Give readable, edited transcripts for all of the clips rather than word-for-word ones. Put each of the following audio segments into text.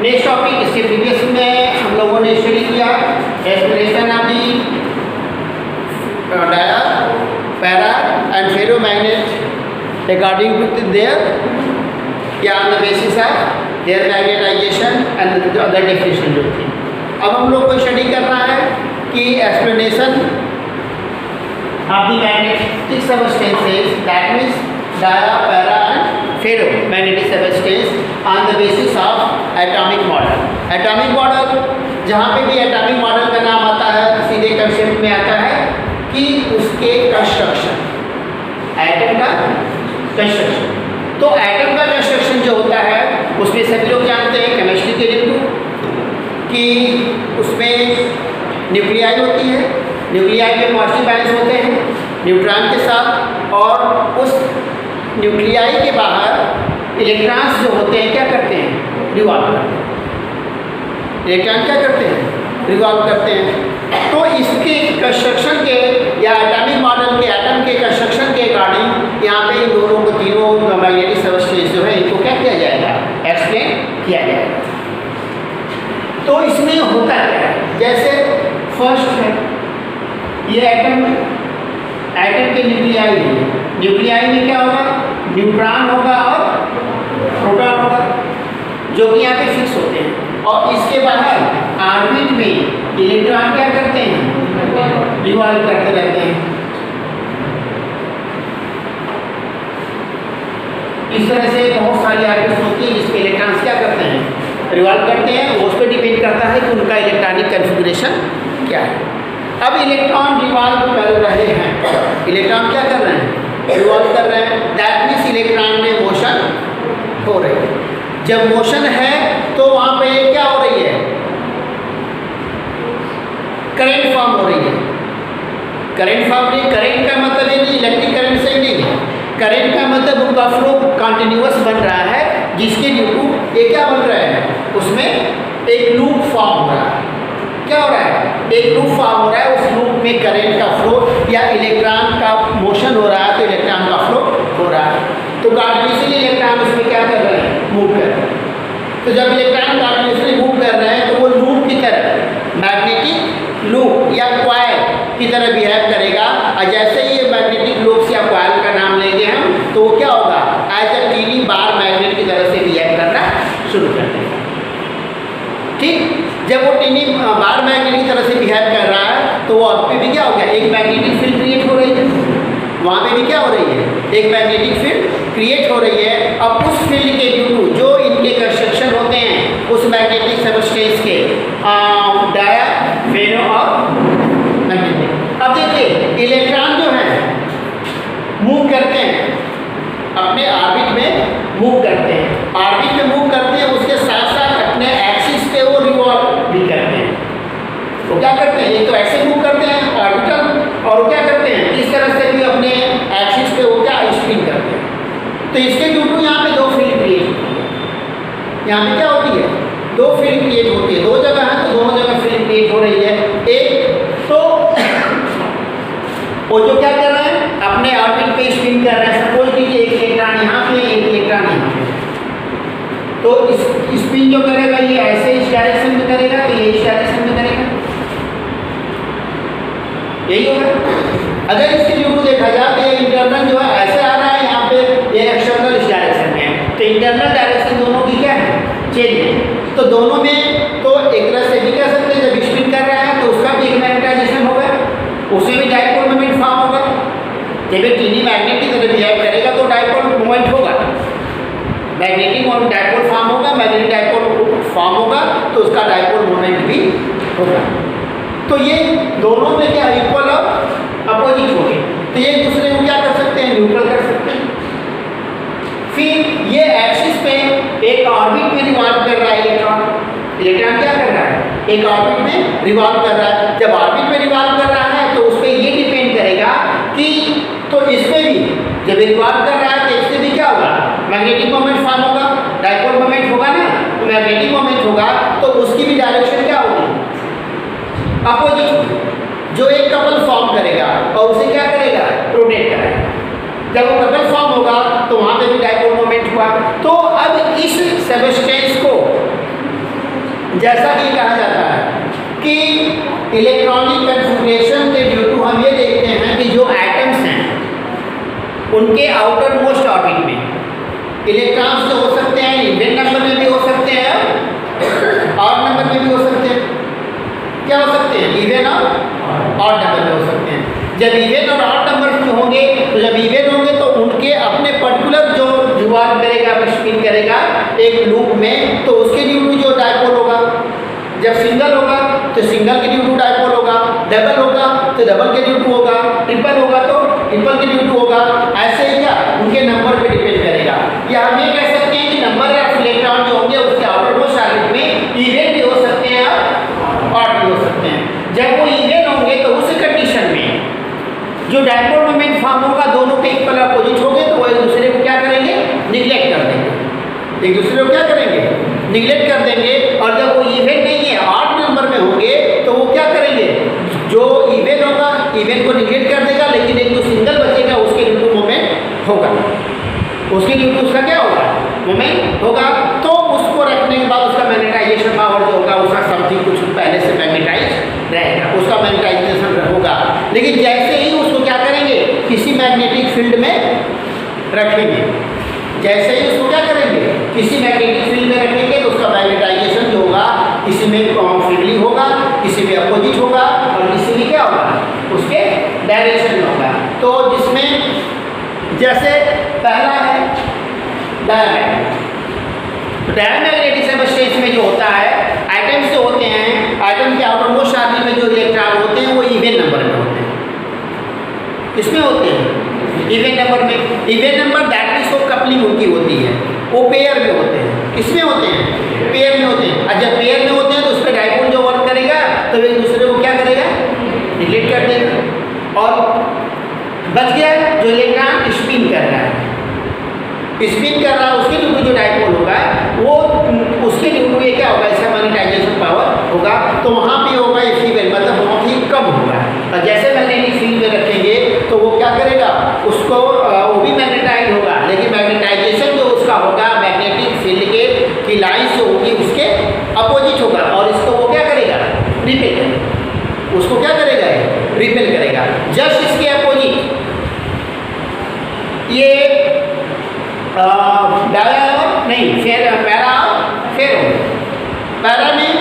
Next topic, इसके previous में हम लोगों ने स्टडी किया explanation of the dia, para and ferromagnet according to their या on the basis of their magnetisation and other definition जो थी। अब हम लोग को स्टडी करना है कि explanation of the magnetic substances, that means dia, para and ferromagnetic substance on the basis of atomic model. Atomic model, जहाँ पे भी एटॉमिक मॉडल का नाम आता है सीधे कंसेप्ट में आता है कि उसके कंस्ट्रक्शन, एटम का कंस्ट्रक्शन। तो एटम का कंस्ट्रक्शन जो होता है उसमें सभी लोग जानते हैं केमिस्ट्री के लिए कि उसमें न्यूक्लियाई होती है, न्यूक्लियाई में पॉजिटिव आयंस होते हैं न्यूट्रॉन के साथ, और उस न्यूक्लियाई के बाहर इलेक्ट्रॉन्स जो होते हैं क्या करते हैं, रिवॉल्व करते हैं। इलेक्ट्रॉन क्या करते हैं, रिवॉल्व करते हैं। तो इसके कंस्ट्रक्शन के या एटॉमिक मॉडल के एटम के कंस्ट्रक्शन के अकॉर्डिंग यहाँ पे इन दोनों को, तीनों मैग्नेटिक सबस्टेंस जो है इनको क्या किया जाएगा, एक्सप्लेन किया जाएगा। तो इसमें होता है जैसे फर्स्ट है ये एटम के न्यूक्लियाई है। न्यूक्लियाई में क्या होगा, न्यूट्रॉन होगा और प्रोटॉन होगा जो कि यहाँ पे फिक्स होते हैं, और इसके बाहर ऑर्बिट में इलेक्ट्रॉन क्या करते हैं, रिवॉल्व करते रहते हैं। इस तरह से बहुत सारी ऑर्बिट्स होती है जिसके इलेक्ट्रॉन्स क्या करते हैं, रिवॉल्व करते हैं। उस पर डिपेंड करता है कि उनका इलेक्ट्रॉनिक कन्फिगरेशन क्या है। अब इलेक्ट्रॉन रिवॉल्व कर रहे हैं, इलेक्ट्रॉन क्या कर रहे हैं, रिवॉल्व कर रहे हैं, दैट मीन्स इलेक्ट्रॉन में मोशन हो रही है। जब मोशन है तो वहाँ पे क्या हो रही है, करंट फॉर्म हो रही है। करंट फॉर्म नहीं, करंट का मतलब ये नहीं इलेक्ट्रिक करंट से नहीं है, करंट का मतलब उनका फ्लो कंटिन्यूअस बन रहा है, जिसके ड्यू टू ये क्या बन रहा है, उसमें एक लूप फॉर्म हो रहा है। क्या हो रहा है, एक लूप फॉर्म हो रहा है, उस लूप में करंट का फ्लो या इलेक्ट्रॉन का मोशन हो रहा है, तो इलेक्ट्रॉन का फ्लो हो रहा है। तो कंटिन्यूसली इलेक्ट्रॉन उसमें क्या कर रहे हैं, मूव कर रहे हैं। तो जब इलेक्ट्रॉन कंटिन्यूसली मूव कर रहे हैं तो वो लूप की तरह, मैग्नेटिक लूप या कॉइल की तरह बिहेव करेगा। और जैसे ही ये मैग्नेटिक लूप या कॉइल का नाम लेंगे हम, तो वो क्या होगा, as a tiny bar magnet की तरह से बिहेव करना शुरू कर देगा। ठीक, जब वो टीनी बार मैग्नेट की तरह से बिहेव कर रहा है तो वो अब पे भी क्या हो गया, एक मैग्नेटिक फील्ड क्रिएट हो रही है, वहाँ पे भी क्या हो रही है, एक मैग्नेटिक फील्ड क्रिएट हो रही है। अब उस फील्ड के ड्यू टू जो इनके कंस्ट्रक्शन होते हैं उस मैग्नेटिक सबस्टेंस के, डाया, फेरो और मैग्नेटिक। अब देखिए इलेक्ट्रॉन जो है मूव करते हैं, अपने ऑर्बिट में मूव करते हैं, ऑर्बिट में मूव करते हैं, उसके साथ साथ अपने एक्सिस पे वो रिवॉल्व भी करते हैं। वो क्या करते हैं, एक तो ऐसे मूव करते हैं ऑर्बिटल, और क्या करते हैं इस तरह से भी अपने एक्सिस पे वो क्या स्पिन करते हैं। तो इसके ड्यू टू यहाँ पे दो फील्ड क्रिएट होती है। यहाँ पे क्या होती है, दो फील्ड क्रिएट होती है, दो जगह है तो दोनों जगह फील्ड क्रिएट हो रही है। एक तो वो जो क्या कर रहे हैं, अपने ऑर्बिट पे स्पिन कर रहे हैं। सपोज कीजिए एक इलेक्ट्रॉन यहाँ पे, एक इलेक्ट्रॉन यहाँ पे, तो इस स्पिन जो करेगा ये ऐसे इस डायरेक्शन में करेगा, तो ये इस डायरेक्शन में करेगा, यही होगा। अगर इसके ड्यू टू देखा जाए तो ये इंटरनल जो है ऐसे आ रहा है, यहाँ पे ये एक्सटर्नल इस डायरेक्शन में है, तो इंटरनल डायरेक्शन दोनों की क्या है, चेंज है। तो दोनों में तो एक तरह से भी कह सकते हैं, जब स्पिन कर रहा है तो उसका भी एक मैग्नेटाइजेशन होगा, उसमें भी डाइपोल मोमेंट फॉर्म होगा। जब एक टीनी मैग्नेट की तरह बिहेव करेगा तो डाइपोल मोमेंट होगा, मैग्नेटिक और डाइपोल फॉर्म होगा, मैग्नेटिक डाइपोल फॉर्म होगा तो उसका डाइपोल मोमेंट भी होगा। तो ये दोनों में क्या इक्वल और अपोजिट हो गए, तो ये एक दूसरे को क्या कर सकते हैं, न्यूट्रल कर सकते हैं। फिर ये एक्सिस पे एक ऑर्बिट में रिवॉल्व कर रहा है इलेक्ट्रॉन, इलेक्ट्रॉन क्या कर रहा है, एक ऑर्बिट में रिवॉल्व कर रहा है। जब ऑर्बिट में रिवॉल्व कर रहा है तो उस पर ये डिपेंड करेगा कि, तो इसमें भी जब रिवॉल्व कर रहा है तो इससे भी क्या होगा, मैग्नेटिक मोमेंट फॉर्म होगा, डाइपोल मोमेंट होगा ना, तो मैग्नेटिक मोमेंट होगा तो उसकी भी डायरेक्शन क्या होगी, अपोजिट, जो एक कपल फॉर्म करेगा और उसे क्या करेगा, रोटेट करेगा। जब वो कपल फॉर्म होगा तो वहाँ पे भी डाइपोल मोमेंट हुआ। तो अब इस सबस्टेंस को जैसा कि कहा जाता है कि इलेक्ट्रॉनिक कन्फिग्रेशन के ड्यू टू हम ये देखते हैं कि जो एटम्स हैं उनके आउटर मोस्ट ऑर्बिट में इलेक्ट्रॉन्स जो हो सकते हैं इवन नंबर में भी हो सकते हैं ऑड नंबर में भी हो सकते हैं। क्या हो सकते हैं? इवन और ऑड नंबर में हो सकते हैं। जब इवन और ऑड नंबर्स में होंगे तो जब इवन होंगे तो उनके अपने पर्टिकुलर जो जुवार करेगा स्पिन करेगा एक लूप में, तो उसके ड्यू टू जो डायपोल होगा, जब सिंगल होगा तो सिंगल के ड्यू टू डायपोल होगा, डबल होगा तो डबल के ड्यू टू होगा, ट्रिपल होगा तो ट्रिपल के ड्यू टू होगा। ऐसे ही क्या उनके नंबर पे डिपेंड करेगा। या हम ये कह सकते हैं कि नंबर ऑफ इलेक्ट्रॉन जो होंगे उसके आउटर मोस्ट ऑर्बिट में इवन भी हो सकते हैं और ऑड भी हो सकते हैं। जब वो इवन होंगे तो उस कंडीशन में जो डायपोल मोमेंट फॉर्म होगा दोनों के इक्वल अपोजिट होंगे तो वो एक दूसरे को क्या करेंगे? निगलेक्ट कर देंगे। एक दूसरे को क्या करेंगे? निगलेक्ट कर देंगे। और जब वो इवन नहीं है ऑड नंबर में होंगे तो वो क्या करेंगे? जो इवन होगा इवन को निगलेक्ट कर देगा, लेकिन एक जो सिंगल बचेगा उसके ड्यू टू मोमेंट होगा, उसके ड्यू टू उसका क्या होगा? मोमेंट होगा। तो उसको रखने के बाद उसका मैग्नेटाइजेशन पावर जो होगा उसका समथिंग कुछ पहले से मैग्नेटाइज रहेगा, उसका मैग्नेटाइजेशन होगा। लेकिन जैसे ही उसको क्या करेंगे? किसी मैग्नेटिक फील्ड में रखेंगे, जैसे ही उसको क्या करेंगे? किसी मैग्नेटिक फील्ड में रखेंगे तो उसका मैग्नेटाइजेशन जो होगा किसी में फ्रीली होगा, किसी में अपोजिट होगा और किसी में क्या होगा? उसके डायरेक्शन में होगा। तो जिसमें जैसे पहला है डायमैग्नेट, तो डायमैग्नेटिक सबस्टेंस में जो होता है एटम्स जो होते हैं, एटम के आउटर मोस्ट ऑर्बिट में जो इलेक्ट्रॉन होते हैं वो इवन नंबर में होते हैं। किसमें होते हैं? इवन नंबर में। इवन नंबर दैट मींस वो कपलिंग उनकी होती है, वो पेयर में होते हैं। किसमें होते हैं? पेयर में होते हैं। और जब पेयर में होते हैं तो उस पर डायपोल जो वर्क करेगा तो एक दूसरे को क्या करेगा? निगलेक्ट कर देगा। और बच गया जो इलेक्ट्रॉन स्पिन कर रहा है, स्पिन कर रहा है उसके ड्यू टू जो डायपोल होगा वो उसके ड्यू टू ये क्या होगा? इसका मैग्नेटाइजेशन पावर होगा। तो वहाँ पे होगा ये फीवर, मतलब बहुत ही कम होगा। और जैसे मैग्नेटिक फील्ड में रखेंगे तो वो क्या करेगा? उसको वो भी मैग्नेटाइज होगा, लेकिन मैग्नेटाइजेशन जो उसका होगा मैग्नेटिक फील्ड के की लाइन जो होगी उसके अपोजिट होगा। और इसको वो क्या करेगा? रिपेल करेगा। उसको क्या करेगा? रिपेल करेगा। जस्ट इसके अपोजिट ये पैरा में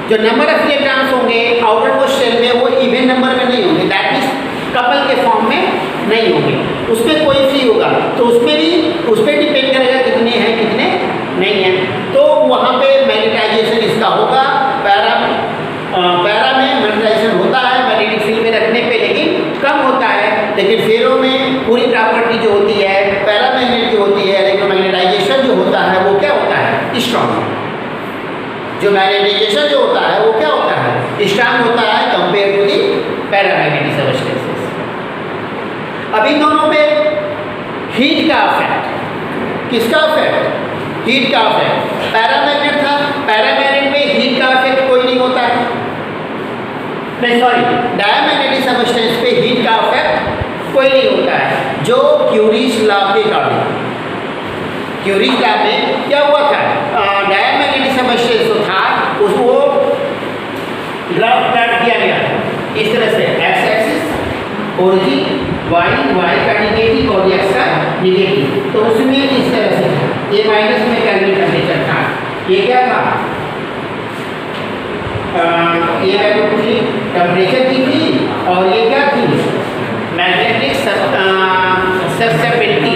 जो नंबर ऑफ इलेक्ट्रॉन्स होंगे आउटर मोस्ट शेल में वो इवन नंबर में नहीं होंगे, दैट मींस कपल के फॉर्म में नहीं होंगे। उसमें कोई फ्री होगा तो उसमें भी उस पर डिपेंड करेगा कितने हैं कितने नहीं हैं। तो वहाँ पे मैग्नेटाइजेशन इसका होगा। पैरा में मैग्नेटाइजेशन होता है मैग्नेटिक फील्ड में रखने पे, लेकिन कम होता है। लेकिन फेरो में पूरी प्रॉपर्टी जो होती है पैरा मैग्नेट की होती है, लेकिन मैग्नेटाइजेशन जो होता है वो क्या होता है? स्ट्रॉन्ग। जो मैग्नेटाइजेशन जो होता है वो क्या होता है? स्ट्रॉन्ग होता है compare to the paramagnetic substances. अब इन दोनों पे हीट का इफेक्ट, किसका इफेक्ट? हीट का इफेक्ट। पैरामैग्नेट था, पैरामैग्नेट में हीट का इफेक्ट कोई नहीं होता है, नहीं सॉरी, डायमैग्नेटिक सबस्टेंस पे हीट का इफेक्ट कोई नहीं होता है। जो क्यूरीज लॉ के कारण, क्यूरीज लॉ में क्या हुआ था? डायमैग्नेटिक सबस्टेंस जो था उसको ग्राफ प्लॉट किया गया था इस तरह से, एक्स एक्सिस ओरिजिन वाई का निगेटिव और एक्स का निगेटिव। तो उसमें इस तरह से ये माइनस में केल्विन टेम्परेचर था, ये क्या था? ये वैल्यू थी टेम्परेचर की थी और ये क्या थी? मैग्नेटिक ससेप्टिबिलिटी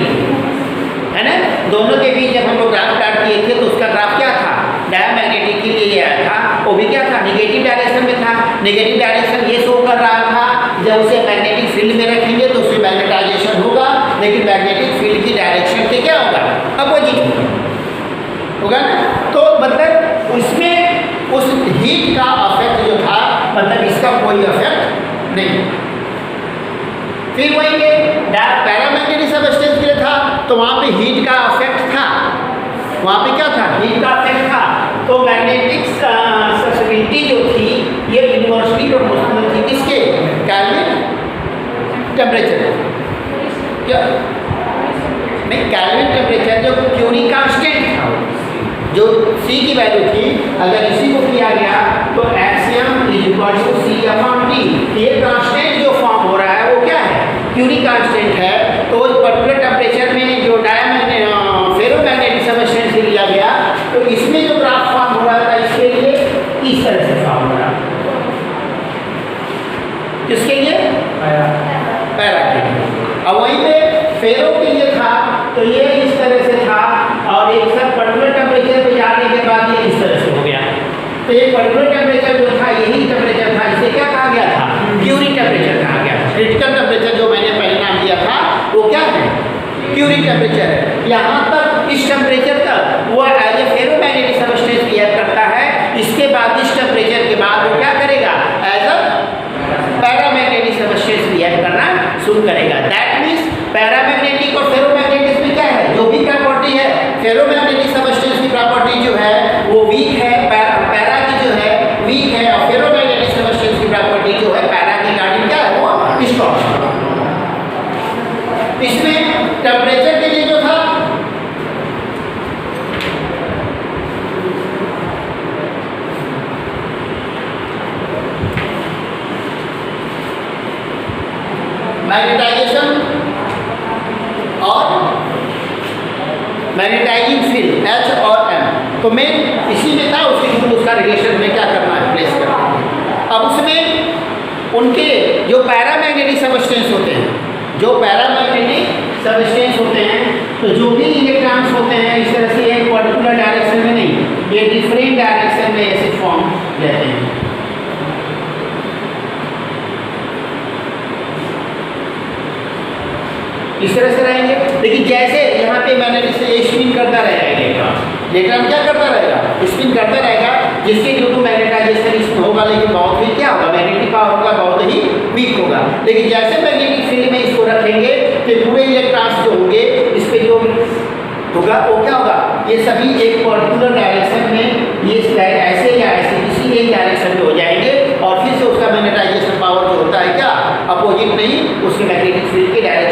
है ना। दोनों के बीच जब हम लोग ग्राफ प्लॉट किए थे तो उसका ग्राफ क्या था? डायमैग्नेटिक के लिए आया था, वो भी क्या था? निगेटिव डायरेक्शन में था। निगेटिव डायरेक्शन ये शो कर रहा था जब उसे मैग्नेटिक फील्ड में रखेंगे तो उसमें मैग्नेटाइजेशन होगा, लेकिन मैग्नेटिक फील्ड की डायरेक्शन के क्या होगा? अपोजिट होगा ना। तो मतलब उसमें उस हीट का इफेक्ट जो था, मतलब इसका कोई इफेक्ट नहीं। फिर वही के पैरामैग्नेटिक सबस्टेंस के लिए था तो वहाँ पे हीट का इफेक्ट था, वहाँ पे क्या था? हीट का इफेक्ट था। तो मैग्नेटिक ससेप्टिबिलिटी जो थी ये इन्वर्सली प्रोपोर्शनल थी किसके? Kelvin temperature. क्या नहीं, केल्विन टेम्परेचर जो क्यूरी कांस्टेंट था, जो सी की वैल्यू थी, अगर इसी को किया गया तो HCM is equal to C upon T. ये कांस्टेंट जो फॉर्म हो रहा है वो क्या है, क्यूरी कांस्टेंट है। तो उस पर्टिकुलर टेम्परेचर में जो फेरोमैग्नेटिक सबस्टेंस लिया गया तो इसमें जो ग्राफ फॉर्म हो रहा था इसके लिए इस तरह से फॉर्म हो रहा, किसके लिए, पैरा के लिए। अब वहीं पे फेरो के लिए था तो ये इस तरह से था, और एक सब पर्टिकुलर टेम्परेचर पे जाने के बाद ये इस तरह से हो गया। तो ये पर्टिकुलर टेम्परेचर जो था यही टेम्परेचर था, इसे क्या कहा गया था, क्यूरी टेम्परेचर कहा गया। क्रिटिकल टेम्परेचर जो मैंने पहले नाम दिया था वो क्या है, क्यूरी टेम्परेचर है। यहाँ तक इस टेम्परेचर तक वो as a ferromagnetic substance behave करता है। इसके बाद इस टेम्परेचर के बाद वो क्या करेगा, as a paramagnetic substance behave करना शुरू करेगा। दैट मीन्स पैरामैग्नेटिक और फेरोमैग्नेटिक में क्या है, जो भी प्रॉपर्टी है, फेरोमैग्नेटिक सबस्टेंस की प्रॉपर्टी जो है वो वीक है, पैरा की जो है वीक है, और फेरोमैग्नेटिक सबस्टेंस की प्रॉपर्टी जो है पैरा की गार्डियन क्या है, वो स्ट्रॉन्ग है। इसमें टेम्परेचर के लिए जो था मैग्नेटाइजेशन और मैग्नेटाइजिंग फील्ड H और M, तो मैं इसी में था, उसका रिलेशन में क्या करना है, प्लेस करना है। अब उसमें उनके जो पैरामैग्नेटिक सबस्टेंस होते हैं, जो पैरामैग्नेटिक सबस्टेंस होते हैं, तो जो भी इलेक्ट्रॉन्स होते हैं इस तरह से एक पर्टिकुलर डायरेक्शन में नहीं, ये डिफरेंट डायरेक्शन में ऐसे फॉर्म रहते हैं। इस तरह से रहेंगे, लेकिन जैसे यहाँ पे मैंने इसे स्पिन करता रहेगा इलेक्ट्रॉन क्या करता रहेगा, स्पिन करता रहेगा, जिसके ड्यू टू मैग्नेटाइजेशन इसमें होगा, लेकिन बहुत ही क्या होगा, मैग्नेटिक पावर होगा बहुत ही वीक होगा। लेकिन जैसे मैग्नेटिक फील्ड में इसको रखेंगे तो पूरे इलेक्ट्रॉन्स जो होंगे इस पर जो होगा वो क्या होगा, ये सभी एक पर्टिकुलर डायरेक्शन में ये ऐसे या ऐसे किसी एक डायरेक्शन में हो जाएंगे, और फिर से उसका मैग्नेटाइजेशन पावर जो होता है क्या, अपोजिट नहीं, उसके मैग्नेटिक फील्ड के डायरेक्शन